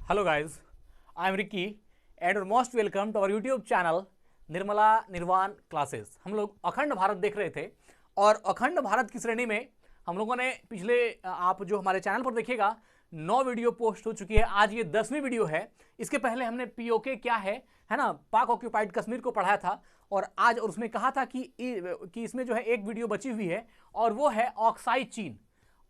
Hello guys, I am Ricky and you're most welcome to our YouTube channel Nirmala निर्वाण classes. हम लोग अखंड भारत देख रहे थे और अखंड भारत की श्रेणी में हम लोगों ने पिछले आप जो हमारे चैनल पर देखिएगा 9 वीडियो पोस्ट हो चुकी है। आज ये 10वीं वीडियो है। इसके पहले हमने पीओके क्या है ना, पाक ऑक्यूपाइड कश्मीर को पढ़ाया था और आज और उसमें कहा था कि इसमें जो है एक वीडियो बची हुई है और वो है ऑक्साई चीन।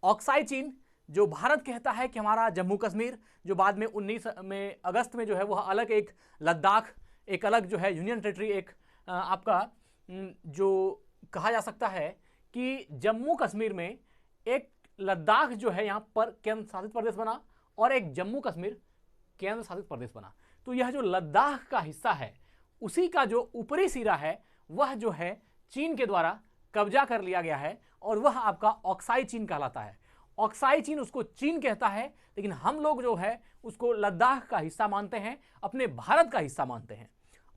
ऑक्साई चीन जो भारत कहता है कि हमारा जम्मू कश्मीर, जो बाद में 19 में अगस्त में जो है वह अलग एक लद्दाख, एक अलग जो है यूनियन टेरिटरी, एक आपका जो कहा जा सकता है कि जम्मू कश्मीर में एक लद्दाख जो है यहाँ पर केंद्र शासित प्रदेश बना और एक जम्मू कश्मीर केंद्र शासित प्रदेश बना। तो यह जो लद्दाख का हिस्सा है उसी का जो ऊपरी सिरा है वह जो है चीन के द्वारा कब्जा कर लिया गया है और वह आपका ऑक्साई चीन कहलाता है। ऑक्साई चीन उसको चीन कहता है, लेकिन हम लोग जो है उसको लद्दाख का हिस्सा मानते हैं, अपने भारत का हिस्सा मानते हैं।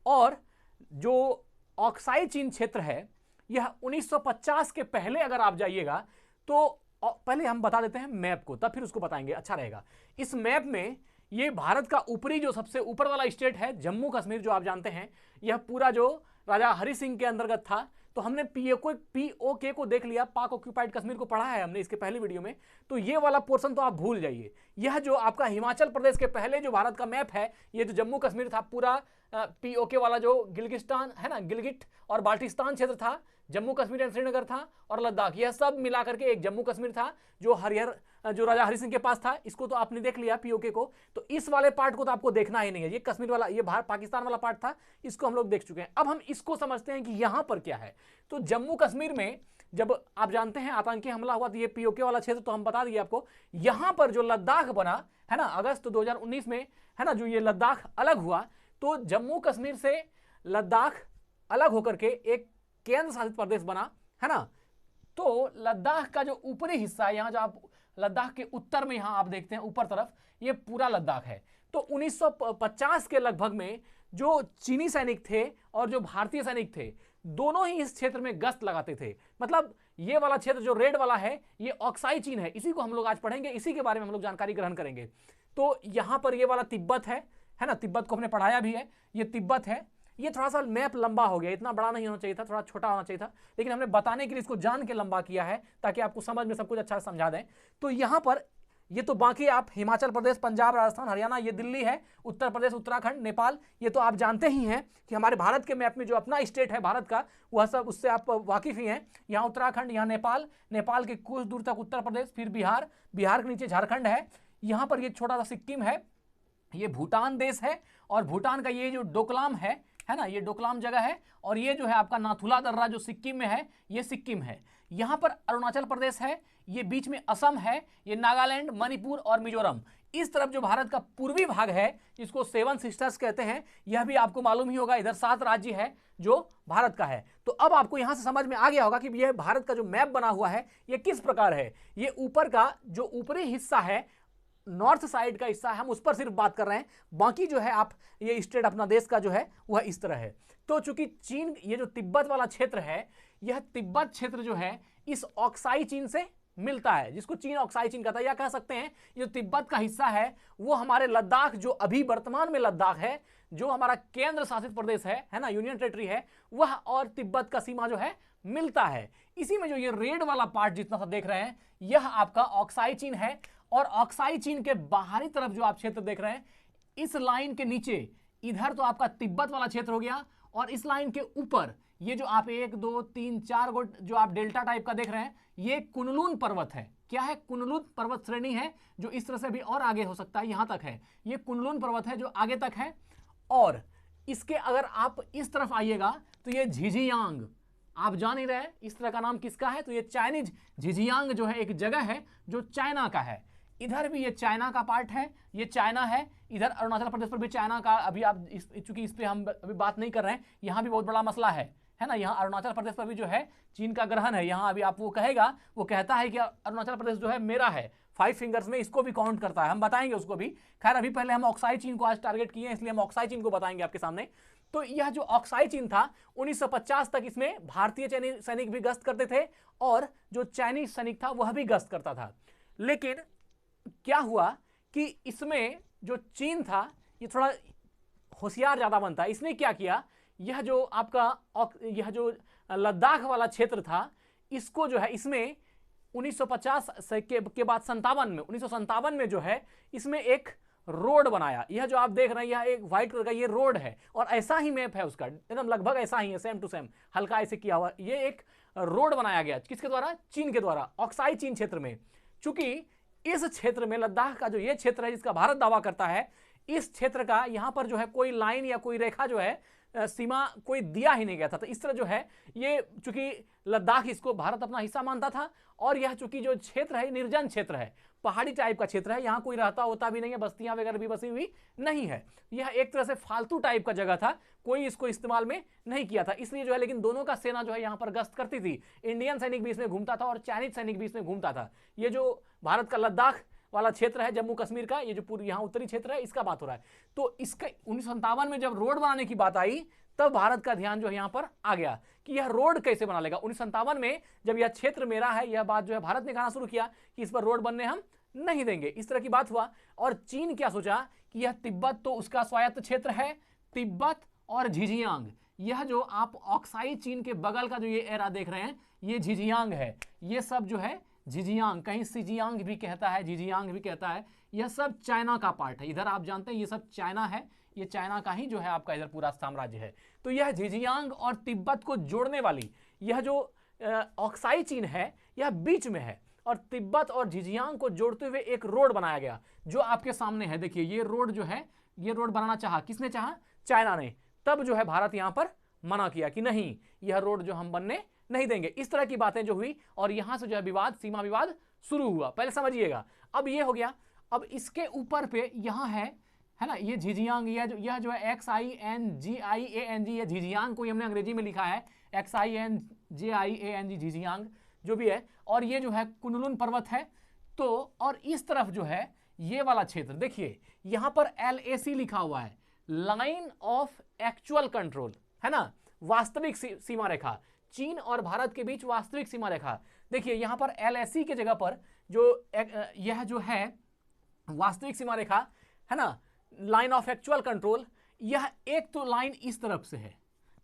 और जो ऑक्साई चीन क्षेत्र है यह 1950 के पहले अगर आप जाइएगा तो पहले हम बता देते हैं मैप को, तब फिर उसको बताएंगे, अच्छा रहेगा। इस मैप में ये भारत का ऊपरी जो सबसे ऊपर वाला स्टेट है जम्मू कश्मीर, जो आप जानते हैं यह पूरा जो राजा हरि सिंह के अंतर्गत था। तो हमने पीओके को देख लिया, पाक ऑक्यूपाइड कश्मीर को पढ़ा है हमने इसके पहले वीडियो में। तो ये वाला पोर्शन तो आप भूल जाइए। यह जो आपका हिमाचल प्रदेश के पहले जो भारत का मैप है, ये जो जम्मू कश्मीर था पूरा, पीओके वाला जो गिलगिस्तान है ना, गिलगिट और बाल्टिस्तान क्षेत्र था, जम्मू कश्मीर एंड श्रीनगर था और लद्दाख, यह सब मिलाकर के एक जम्मू कश्मीर था जो राजा हरि सिंह के पास था। इसको तो आपने देख लिया पीओके को। तो इस वाले पार्ट को तो आपको देखना ही नहीं है। ये कश्मीर वाला, ये पाकिस्तान वाला पार्ट था, इसको हम लोग देख चुके हैं। अब हम इसको समझते हैं कि यहां पर क्या है। तो जम्मू कश्मीर में जब आप जानते हैं आतंकी हमला हुआ तो ये पीओके वाला क्षेत्र तो हम बता दिए आपको। यहां पर जो लद्दाख बना है ना अगस्त 2019 में, है ना, जो ये लद्दाख अलग हुआ, तो जम्मू कश्मीर से लद्दाख अलग होकर के एक केंद्र शासित प्रदेश बना, है ना। तो लद्दाख का जो ऊपरी हिस्सा है, यहां जो आप लद्दाख के उत्तर में यहां आप देखते हैं ऊपर तरफ, ये पूरा लद्दाख है। तो 1950 के लगभग में जो चीनी सैनिक थे और जो भारतीय सैनिक थे, दोनों ही इस क्षेत्र में गश्त लगाते थे। मतलब ये वाला क्षेत्र जो रेड वाला है ये ऑक्साई चीन है। इसी को हम लोग आज पढ़ेंगे, इसी के बारे में हम लोग जानकारी ग्रहण करेंगे। तो यहां पर ये वाला तिब्बत है ना, तिब्बत को हमने पढ़ाया भी है, ये तिब्बत है। ये थोड़ा सा मैप लंबा हो गया, इतना बड़ा नहीं होना चाहिए था, थोड़ा छोटा होना चाहिए था, लेकिन हमने बताने के लिए इसको जान के लंबा किया है ताकि आपको समझ में सब कुछ अच्छा समझा दें। तो यहां पर ये तो बाकी आप हिमाचल प्रदेश, पंजाब, राजस्थान, हरियाणा, ये दिल्ली है, उत्तर प्रदेश, उत्तराखंड, नेपाल, ये तो आप जानते ही हैं कि हमारे भारत के मैप में जो अपना स्टेट है भारत का, वह सब उससे आप वाकिफ ही हैं। यहाँ उत्तराखंड, यहाँ नेपाल, नेपाल के कुछ दूर तक उत्तर प्रदेश, फिर बिहार, बिहार के नीचे झारखंड है, यहाँ पर ये छोटा सा सिक्किम है, ये भूटान देश है और भूटान का ये जो डोकलाम है ना, ये डोकलाम जगह है। और ये जो है आपका नाथुला दर्रा जो सिक्किम में है, ये सिक्किम है। यहाँ पर अरुणाचल प्रदेश है, ये बीच में असम है, ये नागालैंड, मणिपुर और मिजोरम। इस तरफ जो भारत का पूर्वी भाग है जिसको 7 सिस्टर्स कहते हैं, यह भी आपको मालूम ही होगा, इधर 7 राज्य है जो भारत का है। तो अब आपको यहां से समझ में आ गया होगा कि यह भारत का जो मैप बना हुआ है ये किस प्रकार है। ये ऊपर का जो ऊपरी हिस्सा है, नॉर्थ साइड का हिस्सा है, हम उस पर सिर्फ बात कर रहे हैं। बाकी जो है आप ये स्टेट अपना देश का जो है वह इस तरह है। तो चूंकि चीन, ये जो तिब्बत वाला क्षेत्र है, यह तिब्बत क्षेत्र जो है इस ऑक्साई चीन से मिलता है, जिसको चीन ऑक्साई चीन कहता है। या कह सकते हैं ये जो तिब्बत का हिस्सा है वो हमारे लद्दाख, जो अभी वर्तमान में लद्दाख है, जो हमारा केंद्र शासित प्रदेश है ना, यूनियन टेरिटरी है, वह और तिब्बत का सीमा जो है मिलता है। इसी में जो ये रेड वाला पार्ट जितना सा देख रहे हैं यह आपका ऑक्साई चीन है। और ऑक्साई चीन के बाहरी तरफ जो आप क्षेत्र देख रहे हैं, इस लाइन के नीचे इधर तो आपका तिब्बत वाला क्षेत्र हो गया, और इस लाइन के ऊपर ये जो आप 1 2 3 4 गोट जो आप डेल्टा टाइप का देख रहे हैं, ये कुनलुन पर्वत है। क्या है? कुनलुन पर्वत श्रेणी है जो इस तरह से भी और आगे हो सकता है, यहां तक है। ये कुनलुन पर्वत है जो आगे तक है। और इसके अगर आप इस तरफ आइएगा तो ये झिझियांग, आप जान ही रहे इस तरह का नाम किसका है, तो ये चाइनीज झिझियांग जो है एक जगह है जो चाइना का है। इधर भी ये चाइना का पार्ट है, ये चाइना है। इधर अरुणाचल प्रदेश पर भी चाइना का, अभी आप चूंकि इस पे हम अभी बात नहीं कर रहे हैं, यहाँ भी बहुत बड़ा मसला है ना। यहाँ अरुणाचल प्रदेश पर भी जो है चीन का ग्रहण है। यहाँ अभी आप वो कहेगा, वो कहता है कि अरुणाचल प्रदेश जो है मेरा है, 5 फिंगर्स में इसको भी काउंट करता है, हम बताएंगे उसको भी। खैर अभी पहले हम ऑक्साई चीन को आज टारगेट किए हैं, इसलिए हम ऑक्साई चीन को बताएंगे आपके सामने। तो यह जो ऑक्साई चीन था 1950 तक इसमें भारतीय सैनिक भी गश्त करते थे और जो चाइनीज सैनिक था वह भी गश्त करता था। लेकिन क्या हुआ कि इसमें जो चीन था ये थोड़ा होशियार ज़्यादा बनता है। इसने क्या किया, यह जो आपका यह जो लद्दाख वाला क्षेत्र था, इसको जो है इसमें 1950 के बाद 57 में 1957 में जो है इसमें एक रोड बनाया। यह जो आप देख रहे हैं यह एक व्हाइट कलर का ये रोड है और ऐसा ही मैप है उसका, एकदम लगभग ऐसा ही है, सेम टू सेम, हल्का ऐसे किया हुआ। ये एक रोड बनाया गया किसके द्वारा, चीन के द्वारा, ऑक्साई चीन क्षेत्र में। चूंकि इस क्षेत्र में लद्दाख का जो ये क्षेत्र है जिसका भारत दावा करता है, इस क्षेत्र का यहां पर जो है कोई लाइन या कोई रेखा जो है सीमा कोई दिया ही नहीं गया था। तो इस तरह जो है ये, चूंकि लद्दाख इसको भारत अपना हिस्सा मानता था और यह चूंकि जो क्षेत्र है निर्जन क्षेत्र है, पहाड़ी टाइप का क्षेत्र है, यहां कोई रहता होता भी नहीं है, बस्तियां वगैरह भी बसी हुई नहीं है। यह एक तरह से फालतू टाइप का जगह था, कोई इसको इस्तेमाल में नहीं किया था, इसलिए जो है। लेकिन दोनों का सेना जो है यहां पर गश्त करती थी, इंडियन सैनिक भी इसमें घूमता था और चाइनीज सैनिक भी इसमें घूमता था। ये जो भारत का लद्दाख वाला क्षेत्र है, जम्मू कश्मीर का, ये जो पूरी यहाँ उत्तरी क्षेत्र है, इसका बात हो रहा है। तो इसका 1957 में जब रोड बनाने की बात आई तब भारत का ध्यान जो है यहाँ पर आ गया कि यह रोड कैसे बना लेगा। 1957 में जब यह क्षेत्र मेरा है, यह बात जो है भारत ने कहना शुरू किया कि इस पर रोड बनने हम नहीं देंगे, इस तरह की बात हुआ। और चीन क्या सोचा कि यह तिब्बत तो उसका स्वायत्त क्षेत्र है, तिब्बत और झिझियांग, यह जो आप ऑक्साई चीन के बगल का जो ये एरा देख रहे हैं ये झिझियांग है, ये सब जो है झिझियांग, कहीं सिजियांग भी कहता है, झिझियांग भी कहता है, यह सब चाइना का पार्ट है। इधर आप जानते हैं ये सब चाइना है, ये चाइना का ही जो है आपका इधर पूरा साम्राज्य है। तो यह झिझियांग और तिब्बत को जोड़ने वाली यह जो ऑक्साई चीन है यह बीच में है और तिब्बत और झिझियांग को जोड़ते हुए एक रोड बनाया गया जो आपके सामने है। देखिए ये रोड जो है, ये रोड बनाना चाहा, किसने चाहा, चाइना ने। तब जो है भारत यहां पर मना किया कि नहीं, यह रोड जो हम बनने नहीं देंगे। इस तरह की बातें जो हुई और यहां से जो है विवाद, सीमा विवाद शुरू हुआ। पहले समझिएगा, अब ये हो गया। अब इसके ऊपर पे यहां है ना, ये झिझियांग, यह जो है XINGIANG, ये झिझियांग को हमने अंग्रेजी में लिखा है XINGIANG, झिझियांग जो भी है। और ये जो है कुनलुन पर्वत है। तो और इस तरफ जो है ये वाला क्षेत्र देखिए, यहां पर LAC लिखा हुआ है, लाइन ऑफ एक्चुअल कंट्रोल, है ना, वास्तविक सीमा रेखा, चीन और भारत के बीच वास्तविक सीमा रेखा। देखिए यहां पर LAC के जगह पर जो यह जो है वास्तविक सीमा रेखा है ना, लाइन ऑफ एक्चुअल कंट्रोल, यह एक तो लाइन इस तरफ से है।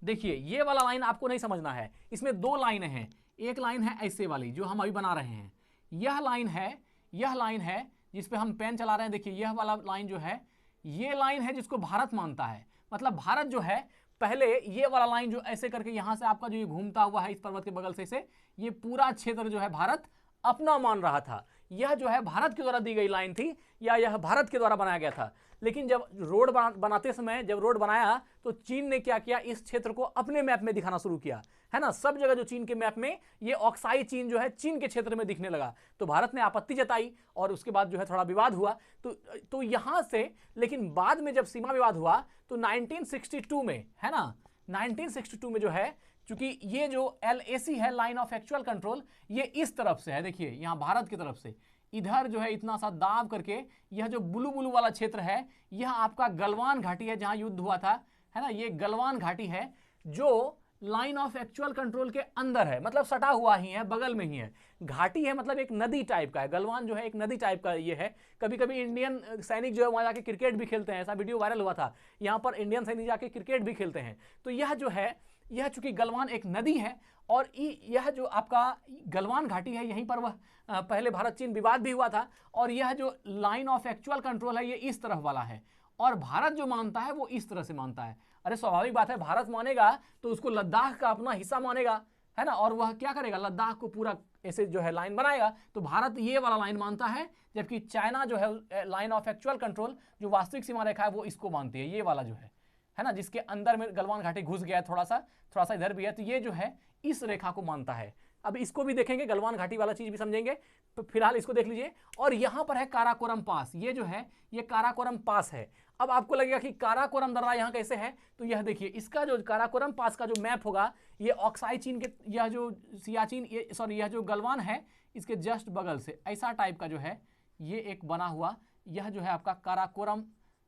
देखिए ये वाला लाइन आपको नहीं समझना है, इसमें दो लाइनें हैं। एक लाइन है ऐसे वाली जो हम अभी बना रहे हैं, यह लाइन है जिस पे हम पेन चला रहे हैं। देखिए यह वाला लाइन जो है, ये लाइन है जिसको भारत मानता है। मतलब भारत जो है पहले ये वाला लाइन जो ऐसे करके यहां से आपका जो ये घूमता हुआ है इस पर्वत के बगल से ये पूरा क्षेत्र जो है भारत अपना मान रहा था। यह जो है भारत के द्वारा दी गई लाइन थी या यह भारत के द्वारा बनाया गया था। लेकिन जब रोड बनाते समय जब रोड बनाया तो चीन ने क्या किया, इस क्षेत्र को अपने मैप में दिखाना शुरू किया, है ना। सब जगह जो चीन के मैप में ये ऑक्साई चीन जो है चीन के क्षेत्र में दिखने लगा। तो भारत ने आपत्ति जताई और उसके बाद जो है थोड़ा विवाद हुआ। तो यहां से, लेकिन बाद में जब सीमा विवाद हुआ तो 1962 में, है ना, 1962 में जो है, चूंकि ये जो LAC है, लाइन ऑफ एक्चुअल कंट्रोल, ये इस तरफ से है। देखिए यहां भारत की तरफ से इधर जो है इतना सा दाब करके यह जो ब्लू ब्लू वाला क्षेत्र है यह आपका गलवान घाटी है जहां युद्ध हुआ था, है ना। ये गलवान घाटी है जो लाइन ऑफ एक्चुअल कंट्रोल के अंदर है, मतलब सटा हुआ ही है, बगल में ही है। घाटी है मतलब एक नदी टाइप का है, गलवान जो है एक नदी टाइप का ये है। कभी कभी इंडियन सैनिक जो है वहां जाके क्रिकेट भी खेलते हैं, ऐसा वीडियो वायरल हुआ था, यहाँ पर इंडियन सैनिक जाके क्रिकेट भी खेलते हैं। तो यह जो है, यह चूंकि गलवान एक नदी है और यह जो आपका गलवान घाटी है, यहीं पर वह पहले भारत चीन विवाद भी हुआ था। और यह जो लाइन ऑफ एक्चुअल कंट्रोल है ये इस तरफ वाला है और भारत जो मानता है वो इस तरह से मानता है। अरे स्वाभाविक बात है, भारत मानेगा तो उसको लद्दाख का अपना हिस्सा मानेगा, है ना। और वह क्या करेगा, लद्दाख को पूरा ऐसे जो है लाइन बनाएगा। तो भारत ये वाला लाइन मानता है, जबकि चाइना जो है लाइन ऑफ एक्चुअल कंट्रोल जो वास्तविक सीमा रेखा है वो इसको मानती है, ये वाला जो है ना, जिसके अंदर में गलवान घाटी घुस गया है, थोड़ा सा इधर भी है। तो ये जो है इस रेखा को मानता है। अब इसको भी देखेंगे, गलवान घाटी वाला चीज भी समझेंगे, तो फिलहाल इसको देख लीजिए। और यहां पर है काराकोरम पास, ये जो है ये काराकोरम पास है। अब आपको लगेगा कि काराकोरम दर्रा यहां कैसे है, तो यह देखिए इसका जो काराकोरम पास का जो मैप होगा ये ऑक्साई चीन के, यह जो सियाचिन, यह जो गलवान है इसके जस्ट बगल से ऐसा टाइप का जो है ये एक बना हुआ, यह जो है आपका काराकोरम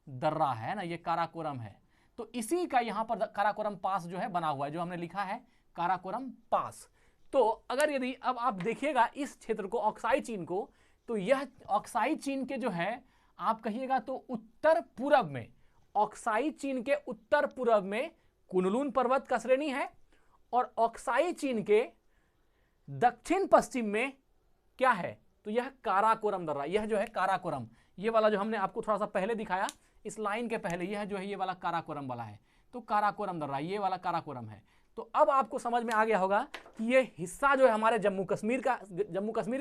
दर्रा है ना, ये काराकोरम है। तो इसी का यहाँ पर काराकोरम पास जो है बना हुआ है, जो हमने लिखा है काराकोरम पास। तो अगर यदि अब आप देखिएगा इस क्षेत्र को, ऑक्साई चीन को, तो यह ऑक्साई चीन के जो है आप कहिएगा तो उत्तर पूरब में, ऑक्साई चीन के उत्तर पूरब में कुनलुन पर्वत का श्रेणी है, और ऑक्साई चीन के दक्षिण पश्चिम में क्या है, तो यह काराकोरम दर्रा, यह जो है काराकोरम, ये वाला जो हमने आपको थोड़ा सा पहले दिखाया इस लाइन के पहले, यह जो है ये वाला काराकोरम वाला है, तो काराकोरम दर्रा ये वाला काराकोरम है। तो अब आपको समझ में आ गया होगा कि ये हिस्सा जो है हमारे जम्मू कश्मीर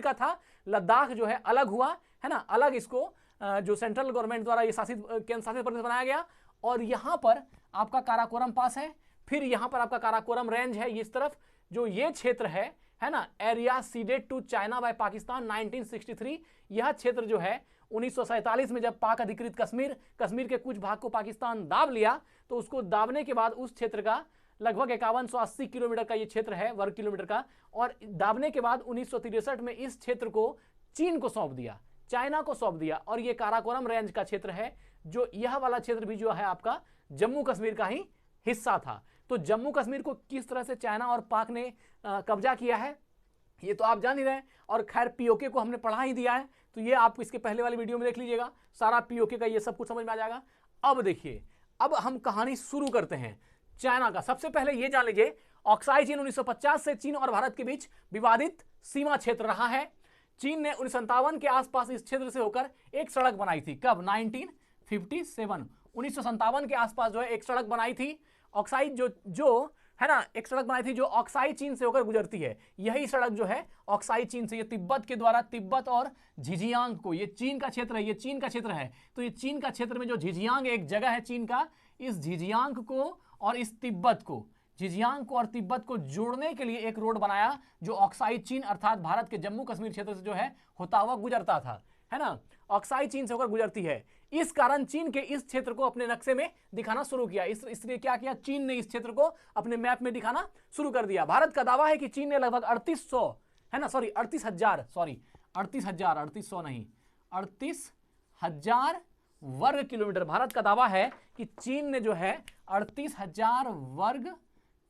का था, लद्दाख जो है अलग हुआ है ना, अलग इसको जो सेंट्रल गवर्नमेंट द्वारा ये केंद्र शासित प्रदेश बनाया गया, और यहाँ पर आपका काराकोरम पास है, फिर यहाँ पर आपका काराकोरम रेंज है, इस तरफ जो ये क्षेत्र है ना, area ceded to China by Pakistan 1963, यह क्षेत्र जो है 1947 में जब पाक अधिकृत कश्मीर के कुछ भाग को पाकिस्तान दाब लिया, तो उसको दाबने के बाद उस क्षेत्र का लगभग 5180 किलोमीटर का ये क्षेत्र है, वर्ग किलोमीटर का, और दाबने के बाद 1963 में इस क्षेत्र को चीन को सौंप दिया, चाइना को सौंप दिया, और ये काराकोरम रेंज का क्षेत्र है, जो यह वाला क्षेत्र भी जो है आपका जम्मू कश्मीर का ही हिस्सा था। तो जम्मू कश्मीर को किस तरह से चाइना और पाक ने कब्जा किया है ये तो आप जान ही रहे हैं, और खैर पीओके को हमने पढ़ा ही दिया है, तो ये आप इसके पहले वाली वीडियो में देख लीजिएगा, सारा पीओके का ये सब कुछ समझ में आ जाएगा। अब देखिए, अब हम कहानी शुरू करते हैं चाइना का। सबसे पहले ये जान लीजिए, ऑक्साई चीन 1950 से चीन और भारत के बीच विवादित सीमा क्षेत्र रहा है। चीन ने 1957 के आसपास इस क्षेत्र से होकर एक सड़क बनाई थी। कब? 1957 के आसपास जो है एक सड़क बनाई थी, ऑक्साई जो है ना, एक सड़क बनाई थी जो ऑक्साई चीन से होकर गुजरती है। यही सड़क जो है ऑक्साई चीन से, ये तिब्बत के द्वारा, तिब्बत और झिझियांग को, ये चीन का क्षेत्र है, ये चीन का क्षेत्र है, तो ये चीन का क्षेत्र में जो झिझियांग एक जगह है चीन का, इस झिझियांग को और इस तिब्बत को, झिझियांग को और तिब्बत को जोड़ने के लिए एक रोड बनाया, जो ऑक्साई चीन अर्थात भारत के जम्मू कश्मीर क्षेत्र से जो है होता हुआ गुजरता था, है ना, ऑक्साई चीन से होकर गुजरती है। इस कारण चीन के इस क्षेत्र को अपने नक्शे में दिखाना शुरू किया। इसलिए क्या किया, चीन ने इस क्षेत्र को अपने मैप में दिखाना शुरू कर दिया। भारत का दावा है कि चीन ने लगभग 3800 है ना, सॉरी 38,000 वर्ग किलोमीटर, भारत का दावा है कि चीन ने जो है 38,000 वर्ग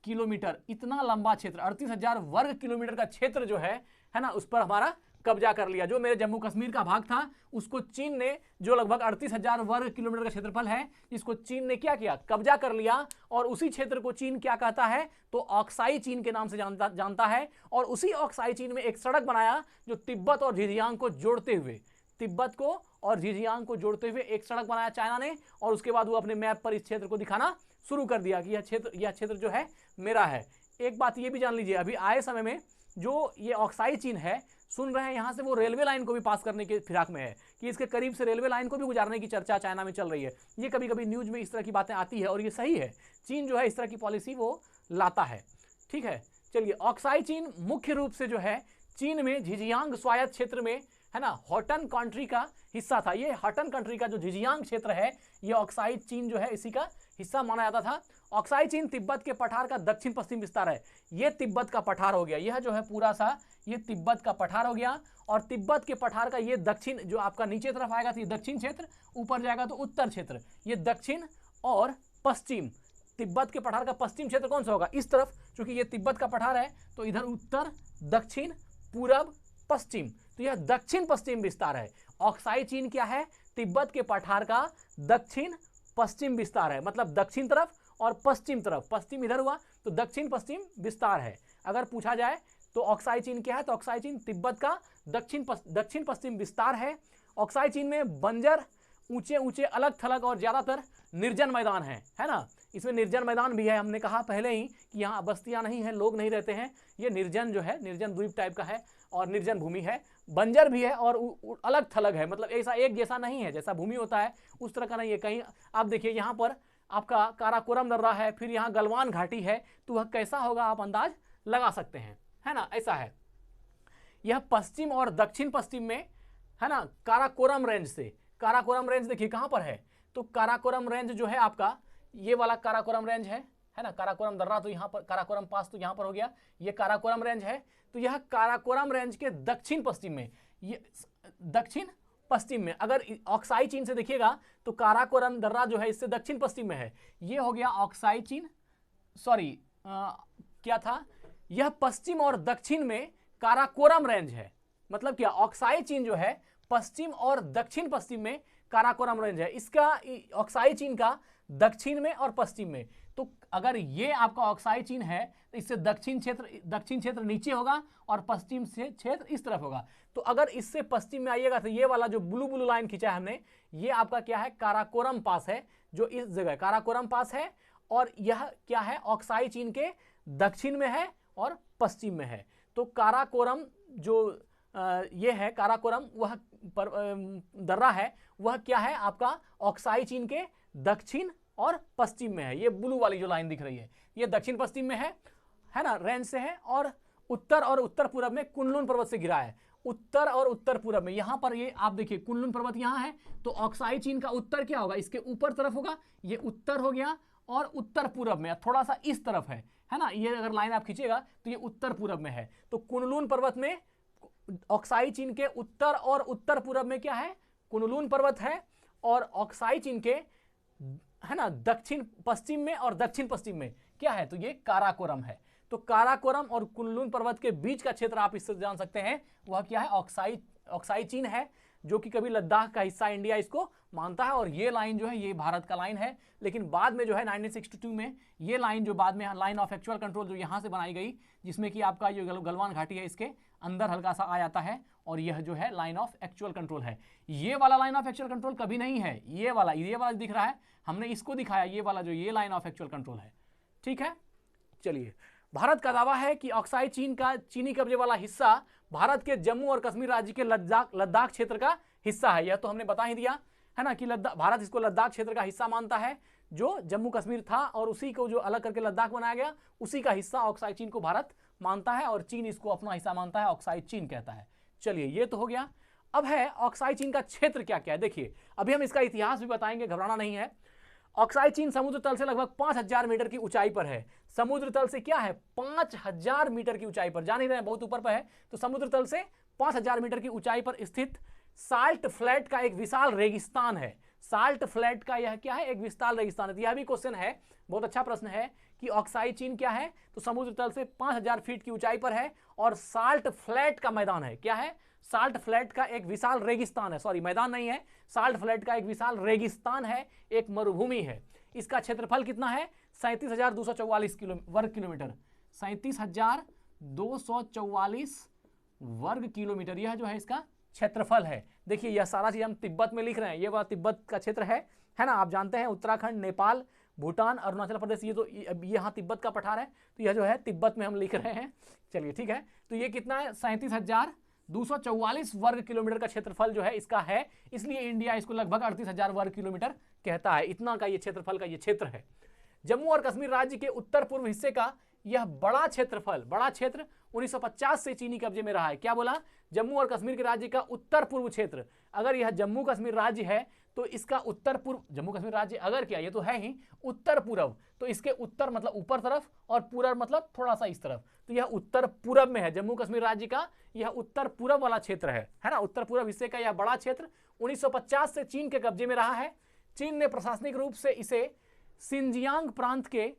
किलोमीटर, इतना लंबा क्षेत्र, 38,000 वर्ग किलोमीटर का क्षेत्र जो है ना, उस पर हमारा कब्जा कर लिया। जो मेरे जम्मू कश्मीर का भाग था उसको चीन ने, जो लगभग 38,000 वर्ग किलोमीटर का क्षेत्रफल है, इसको चीन ने क्या किया, कब्जा कर लिया, और उसी क्षेत्र को चीन क्या कहता है, तो ऑक्साई चीन के नाम से जानता है। और उसी ऑक्साई चीन में एक सड़क बनाया जो तिब्बत और झिझियांग को जोड़ते हुए, तिब्बत को और झिझियांग को जोड़ते हुए एक सड़क बनाया चाइना ने, और उसके बाद वो अपने मैप पर इस क्षेत्र को दिखाना शुरू कर दिया कि यह क्षेत्र जो है मेरा है। एक बात ये भी जान लीजिए, अभी आए समय में जो ये ऑक्साई चीन है, सुन रहे हैं यहाँ से वो रेलवे लाइन को भी पास करने के फिराक में है, कि इसके करीब से रेलवे लाइन को भी गुजारने की चर्चा चाइना में चल रही है। ये कभी कभी न्यूज में इस तरह की बातें आती है, और ये सही है, चीन जो है इस तरह की पॉलिसी वो लाता है। ठीक है, चलिए, ऑक्साई चीन मुख्य रूप से जो है चीन में झिझियांग स्वायत्त क्षेत्र में, है ना, हॉटन कंट्री का हिस्सा था। ये हॉटन कंट्री का जो झिझियांग क्षेत्र है, ये ऑक्साई चीन जो है इसी का हिस्सा माना जाता था। ऑक्साई चीन तिब्बत के पठार का दक्षिण पश्चिम विस्तार है। ये तिब्बत का पठार हो गया, यह जो है पूरा सा ये तिब्बत का पठार हो गया, और तिब्बत के पठार का ये दक्षिण जो आपका नीचे तरफ आएगा तो ये दक्षिण क्षेत्र, ऊपर जाएगा तो उत्तर क्षेत्र। ये दक्षिण और पश्चिम, तिब्बत के पठार का पश्चिम क्षेत्र कौन सा होगा, इस तरफ, क्योंकि ये तिब्बत का पठार है, तो इधर उत्तर, दक्षिण, पूरब, पश्चिम, तो यह दक्षिण पश्चिम विस्तार है। ऑक्साई चीन क्या है, तिब्बत के पठार का दक्षिण पश्चिम विस्तार है, मतलब दक्षिण तरफ और पश्चिम तरफ, पश्चिम इधर हुआ तो दक्षिण पश्चिम विस्तार है। अगर पूछा जाए तो ऑक्साई चीन क्या है, तो ऑक्साई चीन तिब्बत का दक्षिण पश्चिम विस्तार है। ऑक्साई चीन में बंजर, ऊंचे ऊंचे अलग थलग और ज्यादातर निर्जन मैदान है ना, इसमें निर्जन मैदान भी है। हमने कहा पहले ही कि यहाँ बस्तियां नहीं है, लोग नहीं रहते हैं, ये निर्जन जो है, निर्जन द्वीप टाइप का है और निर्जन भूमि है। बंजर भी है और अलग थलग है, मतलब ऐसा एक जैसा नहीं है, जैसा भूमि होता है उस तरह का नहीं है। कहीं आप देखिए यहाँ पर आपका काराकोरम दर्रा है, फिर यहाँ गलवान घाटी है, तो वह कैसा होगा आप अंदाज लगा सकते हैं, है ना, ऐसा है। यह पश्चिम और दक्षिण पश्चिम में, है ना, काराकोरम रेंज से, काराकोरम रेंज देखिए कहाँ पर है, तो काराकोरम रेंज जो है आपका ये वाला काराकोरम रेंज है ना, काराकोरम दर्रा तो यहाँ पर, काराकोरम पास तो यहाँ पर हो गया, ये काराकोरम रेंज है। तो यह काराकोरम रेंज के दक्षिण पश्चिम में, ये दक्षिण पश्चिम में, अगर ऑक्साई चीन से देखिएगा तो काराकोरम दर्रा जो है इससे दक्षिण पश्चिम में है। ये हो गया ऑक्साई चीन, सॉरी क्या था, यह पश्चिम और दक्षिण में काराकोरम रेंज है। मतलब क्या, ऑक्साई चीन जो है पश्चिम और दक्षिण पश्चिम में काराकोरम रेंज है, इसका ऑक्साई चीन का दक्षिण में और पश्चिम में। तो अगर ये आपका ऑक्साई चीन है तो इससे दक्षिण क्षेत्र नीचे होगा और पश्चिम से क्षेत्र इस तरफ होगा। तो अगर इससे पश्चिम में आइएगा तो ये वाला जो ब्लू ब्लू लाइन खींचा है हमने, ये आपका क्या है, काराकोरम पास है, जो इस जगह काराकोरम पास है। और यह क्या है, ऑक्साई चीन के दक्षिण में है और पश्चिम में है। तो काराकोरम जो ये है काराकोरम, वह दर्रा है, वह क्या है आपका ऑक्साई चीन के दक्षिण और पश्चिम में है। ये ब्लू वाली जो लाइन दिख रही है ये दक्षिण पश्चिम में है ना, रेंज से है। और उत्तर पूर्व में कुनलुन पर्वत से घिरा है। उत्तर और उत्तर पूर्व में यहां पर ये आप देखिए कुनलुन पर्वत यहां है, तो ऑक्साई चीन का उत्तर क्या होगा, इसके ऊपर तरफ होगा, ये उत्तर हो गया। और उत्तर पूर्व में थोड़ा सा इस तरफ है ना, ये अगर लाइन आप खींचेगा तो ये उत्तर पूर्व में है। तो कुनलुन पर्वत में ऑक्साई चीन के उत्तर और उत्तर पूर्व में क्या है, कुनलुन पर्वत है। और ऑक्साई चीन के है ना दक्षिण पश्चिम में और दक्षिण पश्चिम में क्या है, तो ये काराकोरम है। तो काराकोरम और कुनलुन पर्वत के बीच का क्षेत्र आप इससे जान सकते हैं, वह क्या है, ऑक्साई चीन है, जो कि कभी लद्दाख का हिस्सा इंडिया इसको मानता है। और ये लाइन जो है ये भारत का लाइन है। लेकिन बाद में जो है 1962 में ये लाइन जो बाद में लाइन ऑफ एक्चुअल कंट्रोल जो यहाँ से बनाई गई, जिसमें कि आपका ये गलवान घाटी है इसके अंदर हल्का सा आ जाता है, और यह जो है लाइन ऑफ एक्चुअल कंट्रोल है। ये वाला लाइन ऑफ एक्चुअल कंट्रोल कभी नहीं है, ये वाला दिख रहा है, हमने इसको दिखाया, ये वाला जो ये लाइन ऑफ एक्चुअल कंट्रोल है। ठीक है, चलिए। भारत का दावा है कि ऑक्साई चीन का चीनी कब्जे वाला हिस्सा भारत के जम्मू और कश्मीर राज्य के लद्दाख क्षेत्र का हिस्सा है। यह तो हमने बता ही दिया है ना कि भारत इसको लद्दाख क्षेत्र का हिस्सा मानता है, जो जम्मू कश्मीर था और उसी को जो अलग करके लद्दाख बनाया गया, उसी का हिस्सा ऑक्साई चीन को भारत मानता है, और चीन इसको अपना हिस्सा मानता है, ऑक्साई चीन कहता है। चलिए, ये तो हो गया। अब है ऑक्साई चीन का क्षेत्र क्या क्या है। देखिए, अभी हम इसका इतिहास भी बताएंगे, घबराना नहीं है। ऑक्साई चीन समुद्र तल से लगभग 5000 मीटर की ऊंचाई पर है। समुद्र तल से क्या है, 5000 मीटर की ऊंचाई पर, जान ही रहे हैं बहुत ऊपर पर है। तो समुद्र तल से 5000 मीटर की ऊंचाई पर स्थित साल्ट फ्लैट का एक विशाल रेगिस्तान है। साल्ट फ्लैट का यह क्या है, एक विशाल रेगिस्तान है। यह भी क्वेश्चन है, बहुत अच्छा प्रश्न है कि ऑक्साई चीन क्या है, तो समुद्र तल से 5000 फीट की ऊंचाई पर है और साल्ट फ्लैट का मैदान है। क्या है, साल्ट फ्लैट का एक विशाल रेगिस्तान है, सॉरी मैदान नहीं है, साल्ट फ्लैट का एक विशाल रेगिस्तान है, एक मरुभूमि है। इसका क्षेत्रफल कितना है, 37,244 वर्ग किलोमीटर, 37,244 वर्ग किलोमीटर, यह जो है इसका क्षेत्रफल है। देखिए, यह सारा चीज हम तिब्बत में लिख रहे हैं, ये वाला तिब्बत का क्षेत्र है ना, आप जानते हैं उत्तराखंड, नेपाल, भूटान, अरुणाचल प्रदेश, ये तो यहाँ तिब्बत का पठार है, तो यह जो है तिब्बत में हम लिख रहे हैं। चलिए, ठीक है। तो ये कितना है, 37,244 वर्ग किलोमीटर का क्षेत्रफल जो है इसका है, इसलिए इंडिया इसको लगभग 38,000 वर्ग किलोमीटर कहता है। इतना का ये क्षेत्रफल का ये क्षेत्र है। जम्मू और कश्मीर राज्य के उत्तर पूर्व हिस्से का यह बड़ा क्षेत्र 1950 से चीनी कब्जे में रहा है। क्या बोला, जम्मू और कश्मीर के राज्य का उत्तर पूर्व क्षेत्र, अगर यह जम्मू कश्मीर राज्य है तो इसका उत्तर पूर्व, जम्मू कश्मीर राज्य अगर क्या, ये तो है ही उत्तर पूर्व, तो इसके उत्तर मतलब ऊपर तरफ और पूर्व मतलब थोड़ा सा इस तरफ, तो यह उत्तर पूर्व में है। जम्मू कश्मीर राज्य का यह उत्तर पूर्व वाला क्षेत्र है ना, उत्तर पूर्व हिस्से का यह बड़ा क्षेत्र 1950 से चीन के कब्जे में रहा है। चीन ने प्रशासनिक रूप से इसे सिंजियांग प्रांत के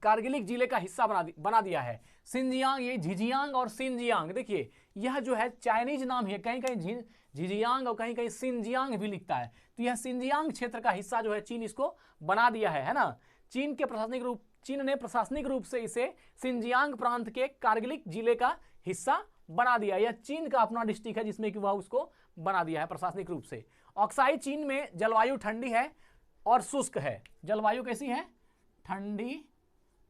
कारगिल जिले का हिस्सा बना दिया है। सिंजियांग, ये झिजियांग और सिंजियांग, देखिए यह जो है चाइनीज नाम है, कहीं कहीं झिजियांग और कहीं कहीं सिंजियांग भी लिखता है, तो यह सिंजियांग क्षेत्र का हिस्सा जो है चीन इसको बना दिया है ना। चीन ने प्रशासनिक रूप से इसे सिंजियांग प्रांत के कारगिल जिले का हिस्सा बना दिया। यह चीन का अपना डिस्ट्रिक्ट है जिसमें कि वह उसको बना दिया है प्रशासनिक रूप से। ऑक्साई चीन में जलवायु ठंडी है और शुष्क है। जलवायु कैसी है, ठंडी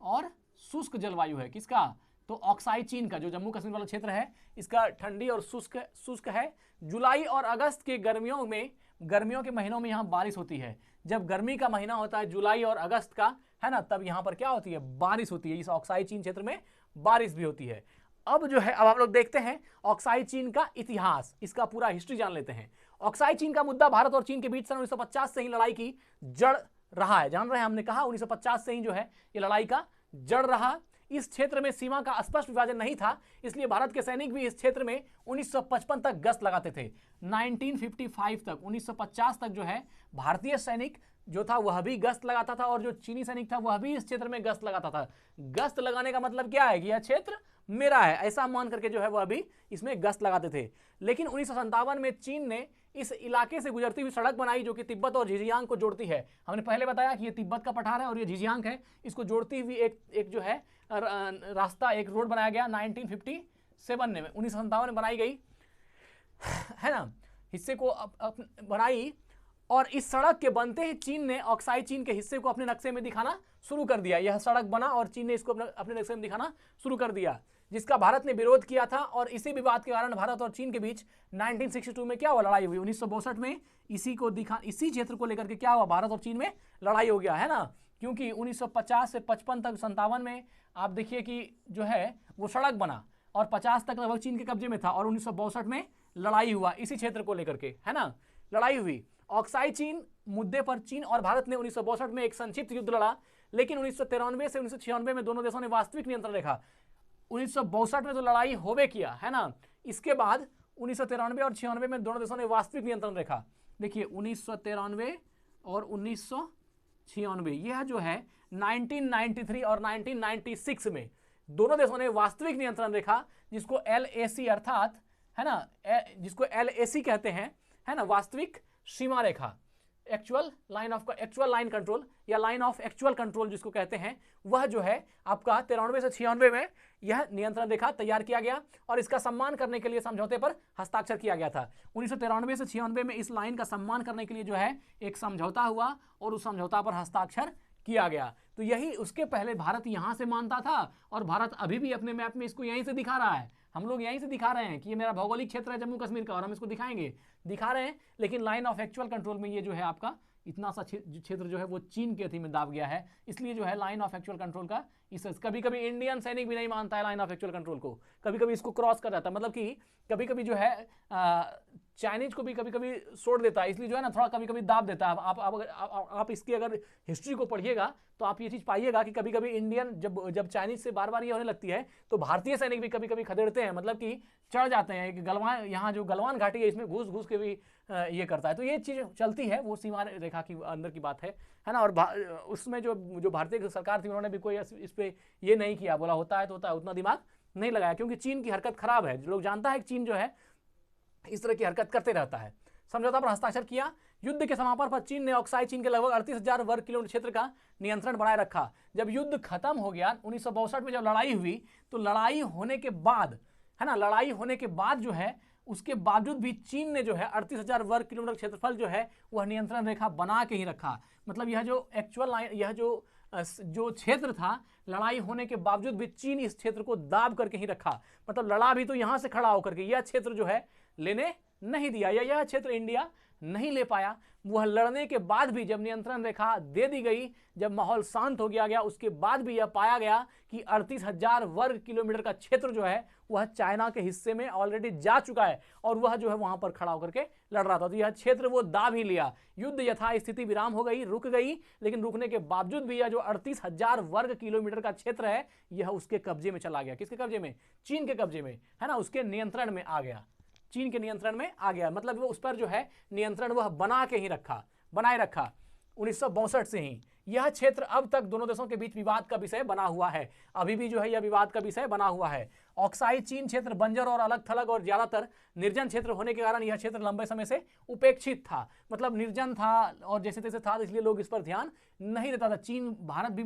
और शुष्क जलवायु है। किसका, तो ऑक्साई चीन का, जो जम्मू कश्मीर वाला क्षेत्र है, इसका ठंडी और शुष्क है। जुलाई और अगस्त के गर्मियों के महीनों में यहाँ बारिश होती है। जब गर्मी का महीना होता है जुलाई और अगस्त का, है ना, तब यहाँ पर क्या होती है, बारिश होती है। इस ऑक्साई चीन क्षेत्र में बारिश भी होती है। अब जो है, अब आप लोग देखते हैं ऑक्साई चीन का इतिहास, इसका पूरा हिस्ट्री जान लेते हैं। ऑक्साई चीन का मुद्दा भारत और चीन के बीच सन 1950 से ही लड़ाई की जड़ रहा है। जान रहे हैं, हमने कहा 1950 से ही जो है ये लड़ाई का जड़ रहा। इस क्षेत्र में सीमा का स्पष्ट विभाजन नहीं था, इसलिए भारत के सैनिक भी इस क्षेत्र में 1955 तक गश्त लगाते थे। 1955 तक, 1950 तक जो है भारतीय सैनिक जो था वह भी गश्त लगाता था, और जो चीनी सैनिक था वह भी इस क्षेत्र में गश्त लगाता था। गश्त लगाने का मतलब क्या है कि यह क्षेत्र मेरा है, ऐसा मान करके जो है वह भी इसमें गश्त लगाते थे। लेकिन 1957 में चीन ने इस इलाके से गुजरती हुई सड़क बनाई जो कि तिब्बत और झिंजियांग को जोड़ती है। हमने पहले बताया कि ये तिब्बत का पठार है और ये झिंजियांग है, इसको जोड़ती हुई एक जो है रास्ता, एक रोड बनाया गया 1957 में, 1957 में बनाई गई है ना, हिस्से को बनाई। और इस सड़क के बनते ही चीन ने ऑक्साई चीन के हिस्से को अपने नक्शे में दिखाना शुरू कर दिया। यह सड़क बना और चीन ने इसको अपने नक्शे में दिखाना शुरू कर दिया, जिसका भारत ने विरोध किया था। और इसी विवाद के कारण भारत और चीन के बीच 1962 में क्या हुआ, लड़ाई हुई। 1962 में इसी क्षेत्र को लेकर के क्या हुआ, भारत और चीन में लड़ाई हो गया है ना, क्योंकि 1950 से 55 तक 57 में आप देखिए कि जो है वो सड़क बना और 50 तक लगभग चीन के कब्जे में था, और 1962 में लड़ाई हुआ इसी क्षेत्र को लेकर के, है ना, लड़ाई हुई। ऑक्साई चीन मुद्दे पर चीन और भारत ने 1962 में एक संक्षिप्त युद्ध लड़ा, लेकिन 1993 से 1996 में दोनों देशों ने वास्तविक नियंत्रण रेखा, 1962 में तो लड़ाई होवे किया है ना, इसके बाद 1993 और 96 में दोनों देशों ने वास्तविक नियंत्रण रेखा, देखिए 1993 और 1996, यह जो है 1993 और 1996 में दोनों देशों ने वास्तविक नियंत्रण रेखा, जिसको LAC अर्थात है ना, जिसको LAC कहते हैं, है ना, वास्तविक सीमा रेखा, एक्चुअल लाइन कंट्रोल या लाइन ऑफ एक्चुअल कंट्रोल जिसको कहते हैं, वह जो है आपका 93 से 96 में यह नियंत्रण रेखा तैयार किया गया और इसका सम्मान करने के लिए समझौते पर हस्ताक्षर किया गया था। 1993 से 96 में इस लाइन का सम्मान करने के लिए जो है एक समझौता हुआ और उस समझौता पर हस्ताक्षर किया गया। तो यही, उसके पहले भारत यहां से मानता था और भारत अभी भी अपने मैप में इसको यहीं से दिखा रहा है, हम लोग यहीं से दिखा रहे हैं कि ये मेरा भौगोलिक क्षेत्र है जम्मू कश्मीर का और हम इसको दिखा रहे हैं, लेकिन लाइन ऑफ एक्चुअल कंट्रोल में ये जो है आपका इतना सा क्षेत्र जो है वो चीन के अधीन में दाब गया है, इसलिए जो है लाइन ऑफ एक्चुअल कंट्रोल का इस कभी कभी इंडियन सैनिक भी नहीं मानता है लाइन ऑफ एक्चुअल कंट्रोल को, कभी कभी इसको क्रॉस कर जाता है, मतलब कि कभी कभी जो है चाइनीज को भी कभी कभी छोड़ देता है, इसलिए जो है ना थोड़ा कभी कभी दाब देता है। आप इसकी अगर हिस्ट्री को पढ़िएगा तो आप ये चीज़ पाइएगा कि कभी कभी इंडियन जब चाइनीज से बार बार ये होने लगती है तो भारतीय सैनिक भी कभी कभी खदेड़ते हैं, मतलब कि चढ़ जाते हैं कि गलवान, यहाँ जो गलवान घाटी है इसमें घुस के भी ये करता है। तो ये चीज़ चलती है, वो सीमा रेखा की अंदर की बात है ना। और उसमें जो भारतीय सरकार थी उन्होंने भी कोई इस पर ये नहीं किया, बोला होता है तो होता है, उतना दिमाग नहीं लगाया, क्योंकि चीन की हरकत खराब है, लोग जानता है कि चीन जो है इस तरह की हरकत करते रहता है। समझौता पर हस्ताक्षर किया। युद्ध के समापन पर चीन ने ऑक्साई चीन के लगभग 38,000 वर्ग किलोमीटर क्षेत्र का नियंत्रण बनाए रखा। जब युद्ध खत्म हो गया 1962 में, जब लड़ाई हुई, तो लड़ाई होने के बाद, है ना, लड़ाई होने के बाद जो है उसके बावजूद भी चीन ने जो है 38,000 वर्ग किलोमीटर क्षेत्रफल जो है वह नियंत्रण रेखा बना के ही रखा। मतलब यह जो एक्चुअल लाइन, यह जो क्षेत्र था, लड़ाई होने के बावजूद भी चीन इस क्षेत्र को दाब करके ही रखा। मतलब लड़ा भी तो यहां से खड़ा होकर के, यह क्षेत्र जो है लेने नहीं दिया, या यह क्षेत्र इंडिया नहीं ले पाया। वह लड़ने के बाद भी जब नियंत्रण रेखा दे दी गई, जब माहौल शांत हो गया, उसके बाद भी यह पाया गया कि 38,000 वर्ग किलोमीटर का क्षेत्र जो है वह चाइना के हिस्से में ऑलरेडी जा चुका है और वह जो है वहां पर खड़ा होकर के लड़ रहा था। तो यह क्षेत्र वो दाब ही लिया। युद्ध यथास्थिति विराम हो गई, रुक गई, लेकिन रुकने के बावजूद भी यह जो 38,000 वर्ग किलोमीटर का क्षेत्र है यह उसके कब्जे में चला गया। किसके कब्जे में? चीन के कब्जे में, है ना, उसके नियंत्रण में आ गया, चीन के नियंत्रण में आ गया। मतलब वो उस पर जो है नियंत्रण वह बनाए रखा 1962 से ही। यह क्षेत्र अब तक दोनों देशों के बीच विवाद का विषय बना हुआ है, अभी भी जो है यह विवाद का विषय बना हुआ है। ऑक्साई चीन क्षेत्र बंजर और अलग थलग और ज्यादातर निर्जन क्षेत्र होने के कारण यह क्षेत्र लंबे समय से उपेक्षित था। मतलब निर्जन था और जैसे तैसे था, इसलिए लोग इस पर ध्यान नहीं देता था। चीन, भारत भी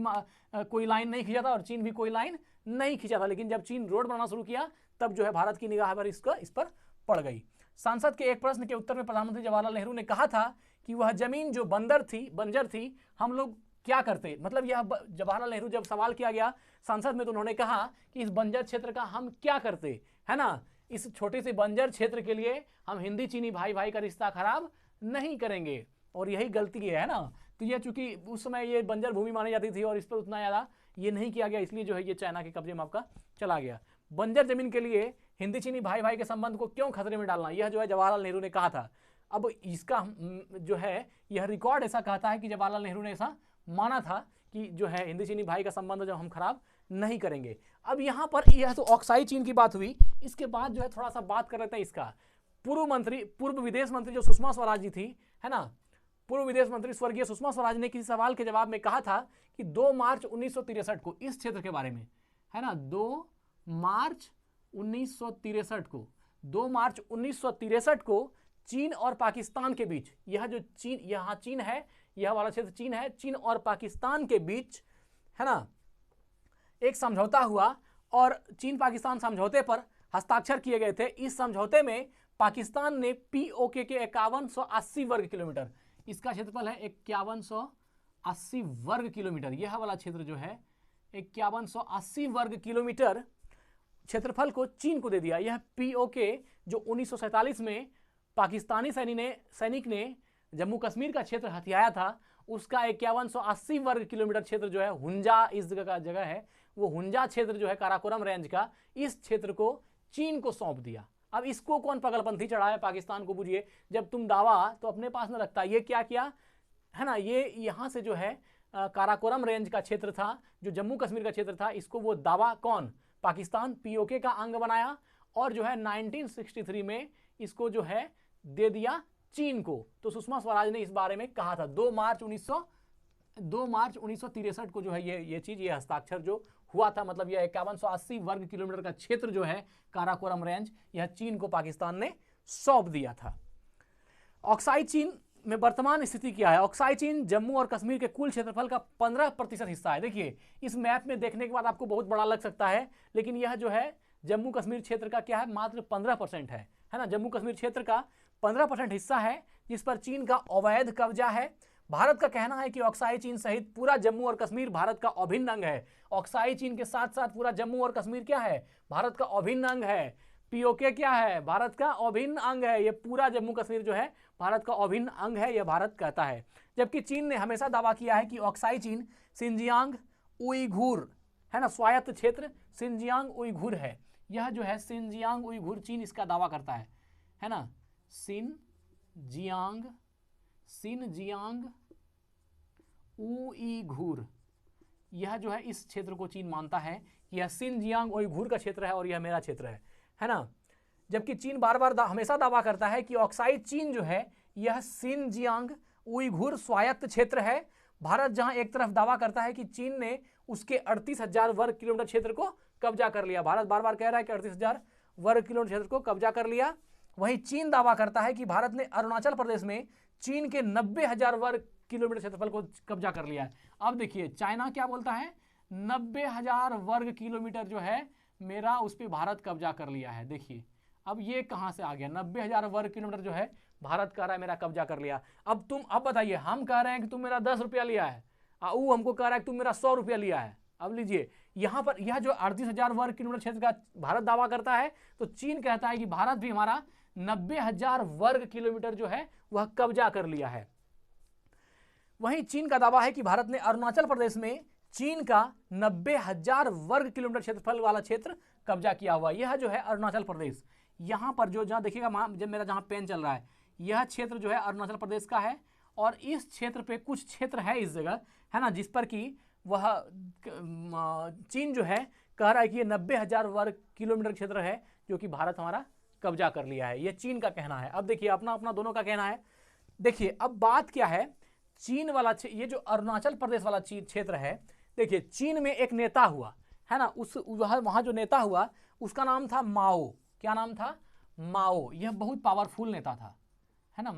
कोई लाइन नहीं खींचा था और चीन भी कोई लाइन नहीं खींचा था, लेकिन जब चीन रोड बनाना शुरू किया तब जो है भारत की निगाह पर इस पर पड़ गई। सांसद के एक प्रश्न के उत्तर में प्रधानमंत्री जवाहरलाल नेहरू ने कहा था कि वह जमीन जो बंजर थी, हम लोग क्या करते। मतलब यह जवाहरलाल नेहरू जब सवाल किया गया संसद में तो उन्होंने कहा कि इस बंजर क्षेत्र का हम क्या करते, है ना, इस छोटे से बंजर क्षेत्र के लिए हम हिंदी चीनी भाई का रिश्ता खराब नहीं करेंगे। और यही गलती है ना। तो यह चूंकि उस समय ये बंजर भूमि मानी जाती थी और इस पर उतना ज़्यादा ये नहीं किया गया, इसलिए जो है ये चाइना के कब्जे में आपका चला गया। बंजर जमीन के लिए हिंदी चीनी भाई के संबंध को क्यों खतरे में डालना, यह जो है जवाहरलाल नेहरू ने कहा था। अब इसका जो है यह रिकॉर्ड ऐसा कहता है कि जवाहरलाल नेहरू ने ऐसा माना था कि जो है हिंदी चीनी भाई का संबंध जब हम खराब नहीं करेंगे। अब यहाँ पर यह तो ऑक्साई चीन की बात हुई, इसके बाद जो है थोड़ा सा बात कर लेते हैं इसका। पूर्व विदेश मंत्री जो सुषमा स्वराज जी थी, है ना, पूर्व विदेश मंत्री स्वर्गीय सुषमा स्वराज ने किसी सवाल के जवाब में कहा था कि 2 मार्च 1963 को इस क्षेत्र के बारे में, है ना, 2 मार्च 1963 को चीन और पाकिस्तान के बीच, यह जो चीन, यहाँ चीन है, यह वाला क्षेत्र चीन है, चीन और पाकिस्तान के बीच, है ना, एक समझौता हुआ और चीन पाकिस्तान समझौते पर हस्ताक्षर किए गए थे। इस समझौते में पाकिस्तान ने पीओके के 5180 वर्ग किलोमीटर, इसका क्षेत्रफल है 5180 वर्ग किलोमीटर, यह वाला क्षेत्र जो है 5180 वर्ग किलोमीटर क्षेत्रफल को चीन को दे दिया। यह पीओके जो 1947 में पाकिस्तानी सैनिक ने जम्मू कश्मीर का क्षेत्र हथियाया था, उसका 5180 वर्ग किलोमीटर क्षेत्र जो है हुंजा, इस जगह है, वो हुंजा क्षेत्र जो है काराकोरम रेंज का, इस क्षेत्र को चीन को सौंप दिया। अब इसको कौन पागलपंथी चढ़ा है पाकिस्तान को? बुझिए, जब तुम दावा तो अपने पास न रखता, ये क्या किया है ना, ये यहाँ से जो है काराकोरम रेंज का क्षेत्र था, जो जम्मू कश्मीर का क्षेत्र था, इसको वो दावा कौन, पाकिस्तान, पीओके का अंग बनाया और जो है 1963 में इसको जो है दे दिया चीन को। तो सुषमा स्वराज ने इस बारे में कहा था 2 मार्च 1963 को जो है ये चीज, ये हस्ताक्षर जो हुआ था, मतलब यह 5180 वर्ग किलोमीटर का क्षेत्र जो है काराकोरम रेंज, यह चीन को पाकिस्तान ने सौंप दिया था। ऑक्साई चीन में वर्तमान स्थिति क्या है? ऑक्साई चीन जम्मू और कश्मीर के कुल क्षेत्रफल का 15% हिस्सा है। देखिए, इस मैप में देखने के बाद आपको बहुत बड़ा लग सकता है, लेकिन यह जो है जम्मू कश्मीर क्षेत्र का क्या है, मात्र 15% है ना। जम्मू कश्मीर क्षेत्र का 15% हिस्सा है जिस पर चीन का अवैध कब्जा है। भारत का कहना है कि ऑक्साई चीन सहित पूरा जम्मू और कश्मीर भारत का अभिन्न अंग है। ऑक्साई चीन के साथ साथ पूरा जम्मू और कश्मीर क्या है, भारत का अभिन्न अंग है। पीओके क्या है, भारत का अभिन्न अंग है। ये पूरा जम्मू कश्मीर जो है भारत का अभिन्न अंग है, यह भारत कहता है। जबकि चीन ने हमेशा दावा किया है कि ऑक्साई चीन सिंजियांग उइघुर है ना, स्वायत्त क्षेत्र सिंजियांग उइघुर है। यह जो है सिंजियांग उइघुर, चीन इसका दावा करता है ना, सिनजियांग उइघुर, यह जो है इस क्षेत्र को चीन मानता है कि यह सिनजियांग उइघुर का क्षेत्र है और यह मेरा क्षेत्र है ना। जबकि चीन बार बार हमेशा दावा करता है कि ऑक्साई चीन जो है यह सिनजियांग उइघुर स्वायत्त क्षेत्र है। भारत जहां एक तरफ दावा करता है कि चीन ने उसके 38,000 वर्ग किलोमीटर क्षेत्र को कब्जा कर लिया, भारत बार बार कह रहा है कि 38,000 वर्ग किलोमीटर क्षेत्र को कब्जा कर लिया, वहीं चीन दावा करता है कि भारत ने अरुणाचल प्रदेश में चीन के 90,000 वर्ग किलोमीटर क्षेत्रफल को कब्जा कर लिया है। अब देखिए, चाइना क्या बोलता है, 90,000 वर्ग किलोमीटर जो है मेरा, उस पर भारत कब्जा कर लिया है। देखिए, अब ये कहां से आ गया, 90,000 वर्ग किलोमीटर जो है भारत कह रहा है मेरा कब्जा कर लिया। अब बताइए, हम कह रहे हैं कि तुम मेरा 10 रुपया लिया है, वो हमको कह रहा है कि तुम मेरा 100 रुपया लिया है। अब लीजिए, यहां पर यह जो 38,000 वर्ग किलोमीटर क्षेत्र का भारत दावा करता है, तो चीन कहता है कि भारत भी हमारा 90,000 वर्ग किलोमीटर जो है वह कब्जा कर लिया है। वहीं चीन का दावा है कि भारत ने अरुणाचल प्रदेश में चीन का 90,000 वर्ग किलोमीटर क्षेत्रफल वाला क्षेत्र कब्जा किया हुआ। यह जो है अरुणाचल प्रदेश, यहां पर जो जहां देखिएगा, जब मेरा जहां पेन चल रहा है, यह क्षेत्र जो है अरुणाचल प्रदेश का है और इस क्षेत्र पे कुछ क्षेत्र है इस जगह, है ना, जिस पर कि वह चीन जो है कह रहा है कि ये 90,000 वर्ग किलोमीटर क्षेत्र है जो कि भारत हमारा कब्जा कर लिया है। यह चीन का कहना है। अब देखिए, अपना अपना दोनों का कहना है। देखिए, अब बात क्या है, चीन वाला ये जो अरुणाचल प्रदेश वाला क्षेत्र है, देखिए चीन में एक नेता हुआ है ना, वहां जो नेता हुआ उसका नाम था माओ। क्या नाम था? माओ। यह बहुत पावरफुल नेता था, है ना,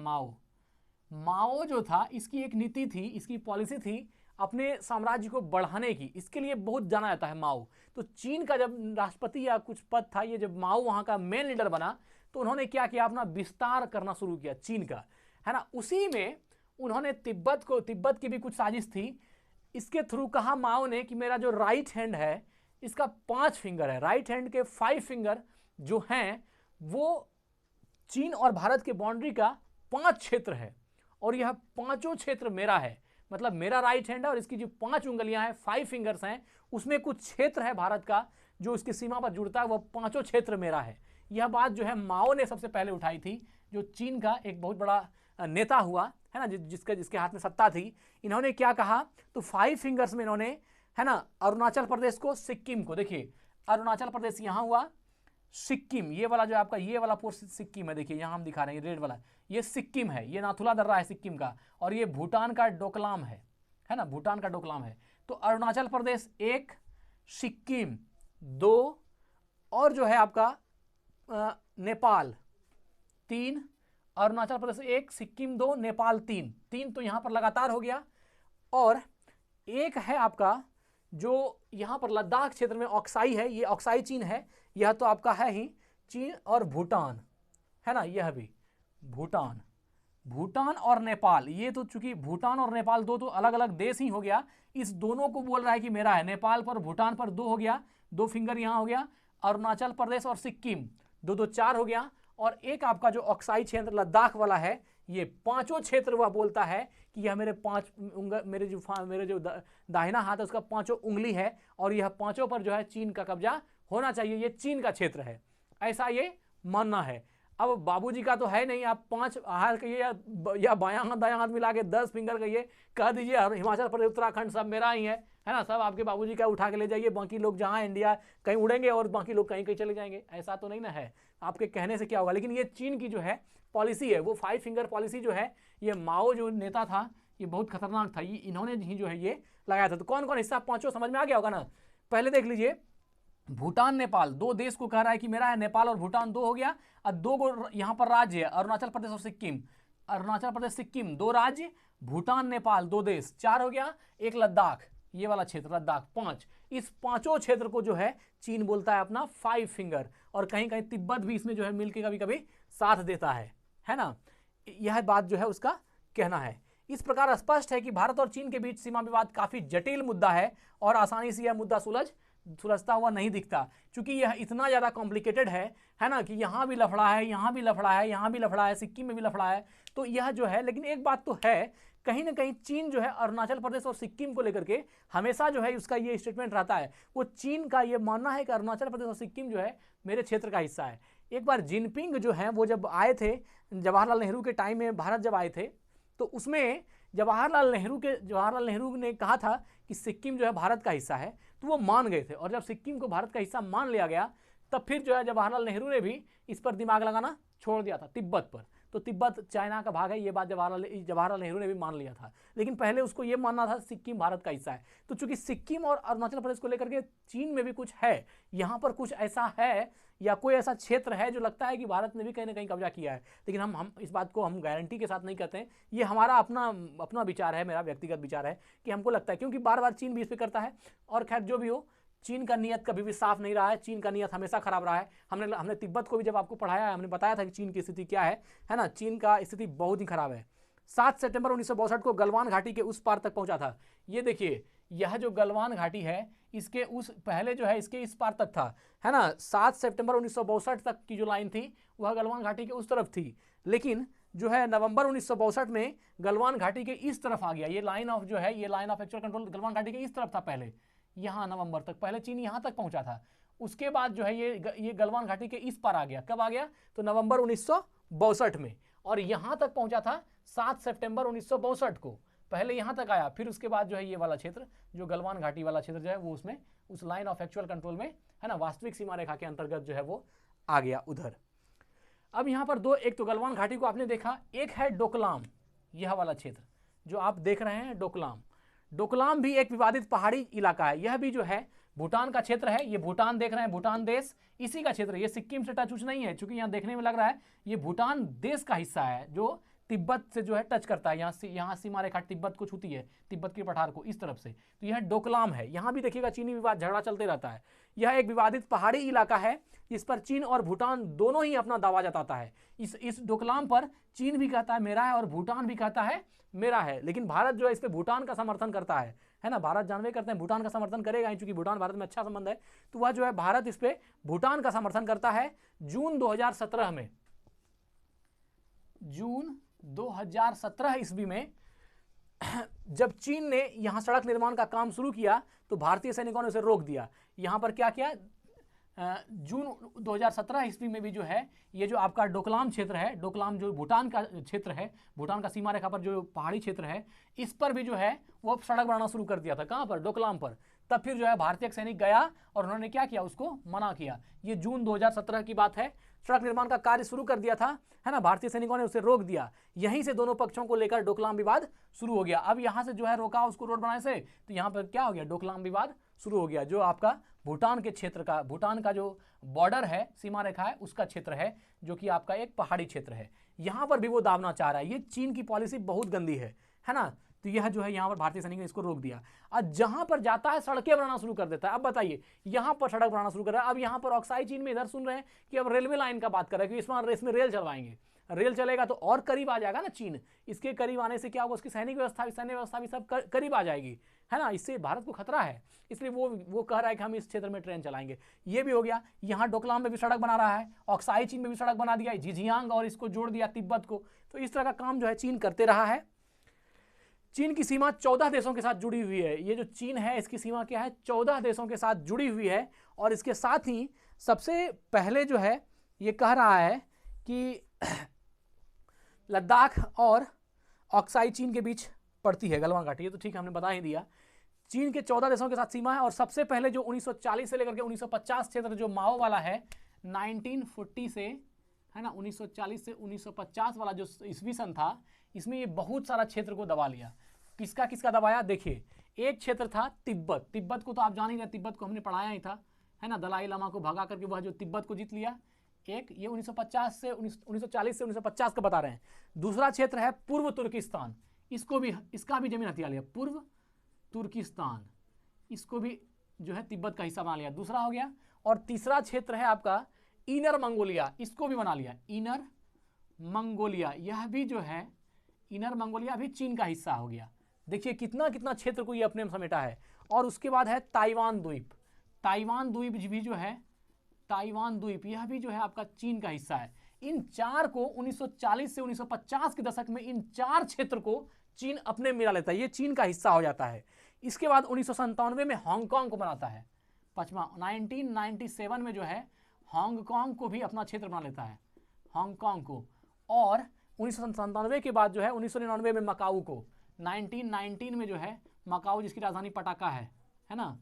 माओ जो था, इसकी एक नीति थी, इसकी पॉलिसी थी अपने साम्राज्य को बढ़ाने की, इसके लिए बहुत जाना जाता है माओ। तो चीन का जब राष्ट्रपति या कुछ पद था, ये जब माओ वहां का मेन लीडर बना, तो उन्होंने क्या किया, अपना विस्तार करना शुरू किया चीन का, है ना। उसी में उन्होंने तिब्बत की भी कुछ साजिश थी, इसके थ्रू कहा माओ ने कि मेरा जो राइट हैंड है इसका 5 फिंगर है, राइट हैंड के 5 फिंगर जो हैं वो चीन और भारत के बाउंड्री का 5 क्षेत्र है और यह 5 क्षेत्र मेरा है। मतलब मेरा राइट हैंड है और इसकी जो 5 उंगलियां हैं, 5 फिंगर्स हैं, उसमें कुछ क्षेत्र है भारत का जो इसकी सीमा पर जुड़ता है, वह 5 क्षेत्र मेरा है। यह बात जो है माओ ने सबसे पहले उठाई थी, जो चीन का एक बहुत बड़ा नेता हुआ है ना, जिसके हाथ में सत्ता थी। इन्होंने क्या कहा, तो 5 फिंगर्स में इन्होंने, है ना, अरुणाचल प्रदेश को, सिक्किम को, देखिए अरुणाचल प्रदेश यहां हुआ, सिक्किम ये वाला जो आपका ये वाला पोर्शन सिक्किम है, देखिए यहां हम दिखा रहे हैं रेड वाला, ये सिक्किम है, ये नाथुला दर्रा है सिक्किम का, और ये भूटान का डोकलाम है ना, भूटान का डोकलाम है। तो अरुणाचल प्रदेश 1, सिक्किम 2, और जो है आपका नेपाल 3 अरुणाचल प्रदेश 1, सिक्किम 2, नेपाल 3। 3 तो यहाँ पर लगातार हो गया। और एक है आपका जो यहाँ पर लद्दाख क्षेत्र में ऑक्साई है, ये ऑक्साई चीन है, यह तो आपका है ही चीन, और भूटान है ना, यह भी भूटान। भूटान और नेपाल, ये तो चूंकि भूटान और नेपाल दो तो अलग अलग देश ही हो गया, इस दोनों को बोल रहा है कि मेरा है। नेपाल पर भूटान पर 2 हो गया, 2 फिंगर यहाँ हो गया। अरुणाचल प्रदेश और सिक्किम 2-2 4 हो गया। और एक आपका जो ऑक्साई क्षेत्र लद्दाख वाला है, ये पांचों क्षेत्र वह बोलता है कि यह मेरे जो दाहिना हाथ है उसका 5 उंगली है, और यह 5 पर जो है चीन का कब्जा होना चाहिए, ये चीन का क्षेत्र है, ऐसा ये मानना है। अब बाबूजी का तो है नहीं, आप 5 हाथ कहिए या बायां हाथ दायां हाथ मिला के 10 फिंगर कहिए, कह दीजिए हिमाचल प्रदेश उत्तराखंड सब मेरा ही है ना, सब आपके बाबूजी का उठा के ले जाइए, बाकी लोग जहाँ इंडिया कहीं उड़ेंगे और बाकी लोग कहीं कहीं चले जाएंगे, ऐसा तो नहीं ना है। आपके कहने से क्या होगा। लेकिन ये चीन की जो है पॉलिसी है, वो 5 फिंगर पॉलिसी जो है, ये माओ जो नेता था, ये बहुत खतरनाक था, ये इन्होंने ही जो है ये लगाया था। तो कौन कौन हिस्सा 5 समझ में आ गया होगा ना। पहले देख लीजिए, भूटान नेपाल 2 देश को कह रहा है कि मेरा है, नेपाल और भूटान 2 हो गया, और 2 को यहाँ पर राज्य है, अरुणाचल प्रदेश और सिक्किम। अरुणाचल प्रदेश सिक्किम 2 राज्य, भूटान नेपाल 2 देश, 4 हो गया। एक लद्दाख, ये वाला क्षेत्र लद्दाख 5। इस 5 क्षेत्र को जो है चीन बोलता है अपना 5 फिंगर, और कहीं कहीं तिब्बत भी इसमें जो है मिलकर कभी कभी साथ देता है ना। यह बात जो है उसका कहना है। इस प्रकार स्पष्ट है कि भारत और चीन के बीच सीमा विवाद काफी जटिल मुद्दा है, और आसानी से यह मुद्दा सुलझता हुआ नहीं दिखता, क्योंकि यह इतना ज़्यादा कॉम्प्लिकेटेड है ना, कि यहाँ भी लफड़ा है, यहाँ भी लफड़ा है, यहाँ भी लफड़ा है, सिक्किम में भी लफड़ा है। तो यह जो है, लेकिन एक बात तो है, कहीं ना कहीं चीन जो है अरुणाचल प्रदेश और सिक्किम को लेकर के हमेशा जो है उसका ये स्टेटमेंट रहता है, वो चीन का ये मानना है कि अरुणाचल प्रदेश और सिक्किम जो है मेरे क्षेत्र का हिस्सा है। एक बार जिनपिंग जो है वो जब आए थे, जवाहरलाल नेहरू के टाइम में भारत जब आए थे, तो उसमें जवाहरलाल नेहरू ने कहा था कि सिक्किम जो है भारत का हिस्सा है, तो वो मान गए थे। और जब सिक्किम को भारत का हिस्सा मान लिया गया, तब फिर जो है जवाहरलाल नेहरू ने भी इस पर दिमाग लगाना छोड़ दिया था, तिब्बत पर। तो तिब्बत चाइना का भाग है, ये बात जवाहरलाल नेहरू ने भी मान लिया था, लेकिन पहले उसको ये मानना था सिक्किम भारत का हिस्सा है। तो चूंकि सिक्किम और अरुणाचल प्रदेश को लेकर के चीन में भी कुछ है, यहाँ पर कुछ ऐसा है या कोई ऐसा क्षेत्र है जो लगता है कि भारत ने भी कहीं ना कहीं कब्जा किया है, लेकिन हम इस बात को हम गारंटी के साथ नहीं कहते हैं। ये हमारा अपना विचार है, मेरा व्यक्तिगत विचार है कि हमको लगता है, क्योंकि बार बार चीन भी इस पर करता है। और खैर जो भी हो, चीन का नियत कभी भी साफ नहीं रहा है, चीन का नियत हमेशा खराब रहा है। हमने तिब्बत को भी जब आपको पढ़ाया है, हमने बताया था कि चीन की स्थिति क्या है ना। चीन का स्थिति बहुत ही खराब है। 7 सितंबर 1962 को गलवान घाटी के उस पार तक पहुंचा था। ये देखिए, यह जो गलवान घाटी है, इसके उस पहले जो है इसके इस पार तक था, है ना। 7 सितंबर 1962 तक की जो लाइन थी वह गलवान घाटी के उस तरफ थी, लेकिन जो है नवंबर 1962 में गलवान घाटी के इस तरफ आ गया। ये लाइन ऑफ जो है, ये line of actual control Galwan घाटी के इस तरफ था पहले, यहाँ नवंबर तक पहले चीन यहाँ तक पहुंचा था। उसके बाद जो है ये गलवान घाटी के इस पार आ गया। कब आ गया? तो नवंबर 1962 में, और यहाँ तक पहुंचा था 7 सितंबर 1962 को। पहले यहाँ तक आया, फिर उसके बाद जो है ये वाला क्षेत्र जो गलवान घाटी वाला क्षेत्र जो है वो उसमें उस लाइन ऑफ एक्चुअल कंट्रोल में, है ना, वास्तविक सीमा रेखा के अंतर्गत जो है वो आ गया उधर। अब यहाँ पर 2, एक तो गलवान घाटी को आपने देखा, एक है डोकलाम, यह वाला क्षेत्र जो आप देख रहे हैं डोकलाम। डोकलाम भी एक विवादित पहाड़ी इलाका है। यह भी जो है भूटान का क्षेत्र है। ये भूटान देख रहे हैं, भूटान देश इसी का क्षेत्र है। ये सिक्किम से टच नहीं है, क्योंकि यहाँ देखने में लग रहा है ये भूटान देश का हिस्सा है जो तिब्बत से जो है टच करता है। यहाँ सीमा रेखा तिब्बत को छूती है, तिब्बत के पठार को इस तरफ से। तो यह डोकलाम है। यहाँ भी देखिएगा चीनी विवाद झगड़ा चलते रहता है। यह एक विवादित पहाड़ी इलाका है, इस पर चीन और भूटान दोनों ही अपना दावा जताता है। इस डोकलाम पर चीन भी कहता है मेरा है और भूटान भी कहता है मेरा है, लेकिन भारत जो है इस पर भूटान का समर्थन करता है ना। भारत जानवे करते हैं भूटान का समर्थन करेगा ही, चूंकि भूटान भारत में अच्छा संबंध है, तो वह जो है भारत इस पर भूटान का समर्थन करता है। जून 2017 में, जून 2017 ईस्वी में जब चीन ने यहां सड़क निर्माण का काम शुरू किया, तो भारतीय सैनिकों ने उसे रोक दिया। यहां पर क्या किया, जून 2017 ईस्वी में भी जो है ये जो आपका डोकलाम क्षेत्र है, डोकलाम जो भूटान का क्षेत्र है, भूटान का सीमा रेखा पर जो पहाड़ी क्षेत्र है, इस पर भी जो है वो सड़क बनाना शुरू कर दिया था। कहां पर? डोकलाम पर। तब फिर जो है भारतीय सैनिक गया और उन्होंने क्या किया, उसको मना किया। ये जून 2017 की बात है। सड़क निर्माण का कार्य शुरू कर दिया था, है ना, भारतीय सैनिकों ने उसे रोक दिया। यहीं से दोनों पक्षों को लेकर डोकलाम विवाद शुरू हो गया। अब यहां से जो है रोका उसको रोड बनाने से, तो यहां पर क्या हो गया, डोकलाम विवाद शुरू हो गया, जो आपका भूटान के क्षेत्र का, भूटान का जो बॉर्डर है, सीमा रेखा है, उसका क्षेत्र है, जो कि आपका एक पहाड़ी क्षेत्र है। यहाँ पर भी वो दाबना चाह रहा है। ये चीन की पॉलिसी बहुत गंदी है ना। तो यह जो है यहाँ पर भारतीय सैनिक ने इसको रोक दिया और जहां पर जाता है सड़कें बनाना शुरू कर देता है। अब बताइए, यहाँ पर सड़क बनाना शुरू कर रहा है। अब यहाँ पर ऑक्साई चीन में इधर सुन रहे हैं कि अब रेलवे लाइन का बात कर रहे हैं कि इसमें रेल चलवाएंगे। रेल चलेगा तो और करीब आ जाएगा ना चीन। इसके करीब आने से क्या होगा, उसकी सैन्य व्यवस्था भी सब करीब आ जाएगी, है ना। इससे भारत को खतरा है, इसलिए वो कह रहा है कि हम इस क्षेत्र में ट्रेन चलाएंगे। ये भी हो गया। यहाँ डोकलाम में भी सड़क बना रहा है, ऑक्साई चीन में भी सड़क बना दिया, झिंझियांग और इसको जोड़ दिया तिब्बत को। तो इस तरह का काम जो है चीन करते रहा है। चीन की सीमा 14 देशों के साथ जुड़ी हुई है। ये जो चीन है इसकी सीमा क्या है, 14 देशों के साथ जुड़ी हुई है। और इसके साथ ही सबसे पहले जो है ये कह रहा है कि लद्दाख और ऑक्साई चीन के बीच पड़ती है, गलवान घाटी। ये तो ठीक है, हमने बता ही दिया। चीन के 14 देशों के साथ सीमा है। और सबसे पहले जो 1940 से लेकर के 1950 क्षेत्र जो माओ वाला है, 1940 से, है ना, 1940 से 1950 वाला जो ईस्वी सन था, इसमें ये बहुत सारा क्षेत्र को दबा लिया। किसका किसका दबाया, देखिए। एक क्षेत्र था तिब्बत। तिब्बत को तो आप जान ही रहे, तिब्बत को हमने पढ़ाया ही था, है ना। दलाई लामा को भगा करके वह जो तिब्बत को जीत लिया। एक ये 1940 से 1950 का बता रहे हैं। दूसरा क्षेत्र है पूर्व तुर्किस्तान, इसका भी जमीन हथिया लिया, पूर्व तुर्किस्तान, इसको भी जो है तिब्बत का हिस्सा बना लिया, दूसरा हो गया। और तीसरा क्षेत्र है आपका इनर मंगोलिया, इसको भी बना लिया, इनर मंगोलिया। यह भी जो है इनर मंगोलिया भी चीन का हिस्सा हो गया। देखिए कितना कितना क्षेत्र को ये अपने में समेटा है। और उसके बाद है ताइवान द्वीप। ताइवान द्वीप भी जो है, ताइवान द्वीप, यह भी जो है आपका चीन का हिस्सा है। इन चार को 1940 से 1950 के दशक में इन चार क्षेत्र को चीन अपने मिला लेता है, ये चीन का हिस्सा हो जाता है। इसके बाद 1997 में हांगकांग को बनाता है। पचमा 1997 में जो है हांगकांग को भी अपना क्षेत्र बना लेता है, हांगकांग को। और 1997 के बाद जो है 1999 में मकाऊ को, 1919 में जो है मकाऊ, जिसकी राजधानी पटाका है ना,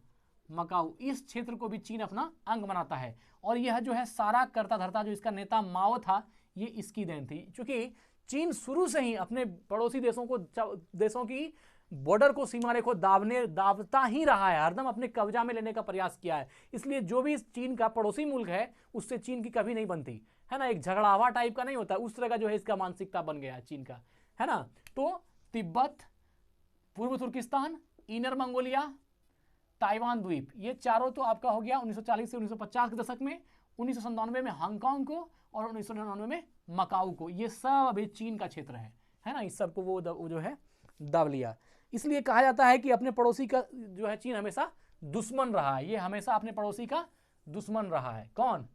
मकाऊ, इस क्षेत्र को भी चीन अपना अंग बनाता है। और यह जो है सारा करता धरता जो इसका नेता माओ था, ये इसकी देन थी। क्योंकि चीन शुरू से ही अपने पड़ोसी देशों की बॉर्डर को, सीमा रेखा दावता ही रहा है, हरदम अपने कब्जा में लेने का प्रयास किया है। इसलिए जो भी चीन का पड़ोसी मुल्क है उससे चीन की कभी नहीं बनती, है ना। एक झगड़ावा टाइप का नहीं होता, उस तरह का जो है इसका मानसिकता बन गया है चीन का, है ना। तो तिब्बत, पूर्व तुर्किस्तान, इनर मंगोलिया, ताइवान द्वीप, ये चारों तो आपका हो गया 1940 से 1950 के दशक में। 1997 में हांगकांग को और 1999 में मकाऊ को, ये सब अभी चीन का क्षेत्र है ना। इस सब को वो जो है दब लिया। इसलिए कहा जाता है कि अपने पड़ोसी का जो है चीन हमेशा दुश्मन रहा है, ये हमेशा अपने पड़ोसी का दुश्मन रहा है। कौन?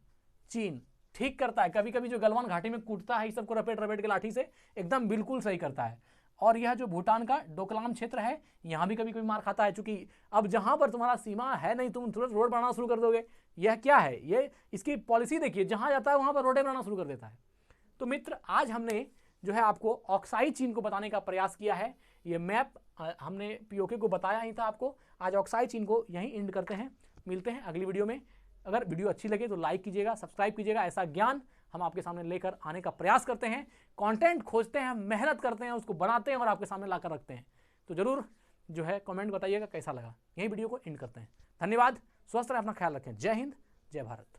चीन। ठीक करता है, कभी कभी जो गलवान घाटी में कूटता है इस सबको रपेट रपेट के लाठी से, एकदम बिल्कुल सही करता है। और यह जो भूटान का डोकलाम क्षेत्र है, यहाँ भी कभी कभी मार खाता है, चूंकि अब जहां पर तुम्हारा सीमा है नहीं, तुम तुरंत रोड बनाना शुरू कर दोगे। यह क्या है, ये इसकी पॉलिसी देखिए, जहां जाता है वहां पर रोडें बनाना शुरू कर देता है। तो मित्र, आज हमने जो है आपको ऑक्साई चीन को बताने का प्रयास किया है। ये मैप हमने पीओके को बताया ही था आपको। आज ऑक्साई चीन को यहीं एंड करते हैं, मिलते हैं अगली वीडियो में। अगर वीडियो अच्छी लगे तो लाइक कीजिएगा, सब्सक्राइब कीजिएगा। ऐसा ज्ञान हम आपके सामने लेकर आने का प्रयास करते हैं, कंटेंट खोजते हैं, मेहनत करते हैं, उसको बनाते हैं और आपके सामने लाकर रखते हैं। तो जरूर जो है कमेंट बताइएगा कैसा लगा। यही वीडियो को एंड करते हैं। धन्यवाद, स्वस्थ रहें, अपना ख्याल रखें। जय हिंद, जय भारत।